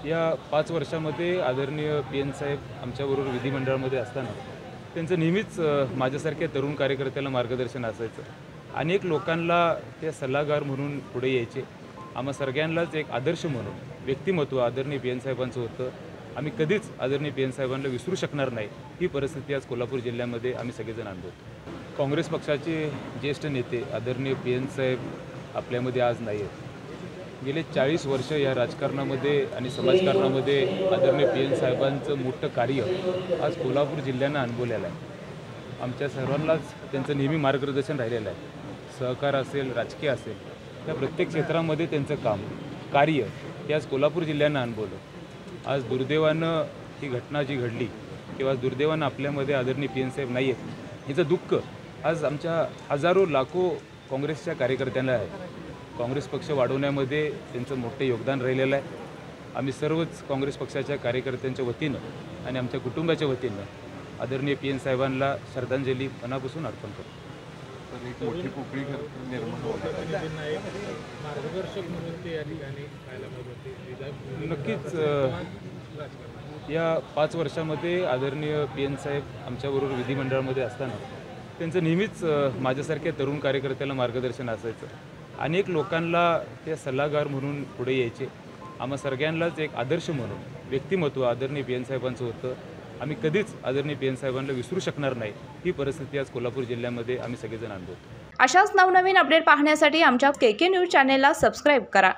या 5 वर्षामध्ये आदरणीय पी.एन. साहेब आमच्याबरोबर विधिमंडळामध्ये असताना त्यांचं नेहमीच माझ्यासारख्या तरुण कार्यकर्त्याला मार्गदर्शन असायचं. अनेक लोकांना ते सल्लागार म्हणून पुढे यायचे. आम्हा सगळ्यांनाच एक आदर्श म्हणून व्यक्तिमत्व आदरणीय पी.एन. साहेबांचं होतं. आम्ही कधीच आदरणीय पी.एन. साहेबांना विसरू शकणार नाही. ही परिस्थिती आज कोल्हापूर जिल्ह्यामध्ये आम्ही सगळेजण अनुभवतो. काँग्रेस पक्षाचे ज्येष्ठ नेते आदरणीय पी.एन. साहेब आपल्यामध्ये आज नाही आहेत. गेले 40 वर्ष या राजकारणामध्ये आणि समाजकारणामध्ये आदरणीय पी.एन. साहेबांचं मोठं कार्य आज कोल्हापूर जिल्ह्यानं अनुभवलेलं आहे. आमच्या सर्वांनाच त्यांचं नेहमी मार्गदर्शन राहिलेलं आहे. सहकार असेल, राजकीय असेल, या प्रत्येक क्षेत्रामध्ये त्यांचं काम, कार्य हे आज कोल्हापूर जिल्ह्यानं अनुभवलं. आज दुर्दैवानं ही घटना जी घडली किंवा दुर्दैवानं आपल्यामध्ये आदरणीय पी.एन. साहेब नाही आहेत, याचं दुःख आज आमच्या हजारो लाखो काँग्रेसच्या कार्यकर्त्यांना आहे. काँग्रेस पक्ष वाढवण्यामध्ये त्यांचं मोठं योगदान राहिलेलं आहे. आम्ही सर्वच काँग्रेस पक्षाच्या कार्यकर्त्यांच्या वतीनं आणि आमच्या कुटुंबाच्या वतीनं आदरणीय पी.एन. साहेबांना श्रद्धांजली मनापासून अर्पण करतो. तर एक मोठी पोकळी निर्माण होणार आहे. मार्गदर्शक म्हणून ते या ठिकाणी पाहायला मिळते. नक्कीच या 5 वर्षामध्ये आदरणीय पी.एन. साहेब आमच्याबरोबर विधिमंडळामध्ये असताना त्यांचं नेहमीच माझ्यासारख्या तरुण कार्यकर्त्याला मार्गदर्शन असायचं. अनेक लोकांना ते सल्लागार म्हणून पुढे यायचे. आम्हा सगळ्यांनाच एक आदर्श म्हणून व्यक्तिमत्व आदरणीय पी.एन. साहेबांचं होतं. आम्ही कधीच आदरणीय पी.एन. साहेबांना विसरू शकणार नाही. ही परिस्थिती आज कोल्हापूर जिल्ह्यामध्ये आम्ही सगळेजण अनुभवतो. अशाच नवनवीन अपडेट पाहण्यासाठी आमच्या KK न्यूज चॅनेलला सबस्क्राईब करा.